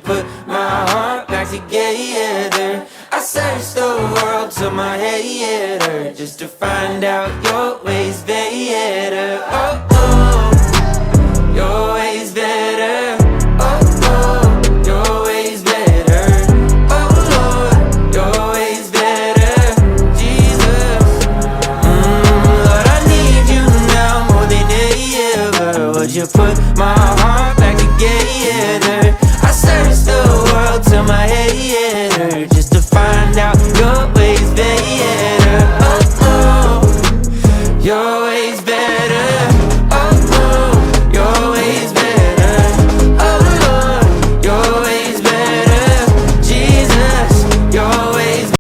put my heart back together? I searched the world till my head hurt, just to find out your ways better. Oh, oh, your ways better. Oh, oh, your ways better. Oh, Lord, your ways better. Jesus, Lord, I need you now more than ever. Would you put my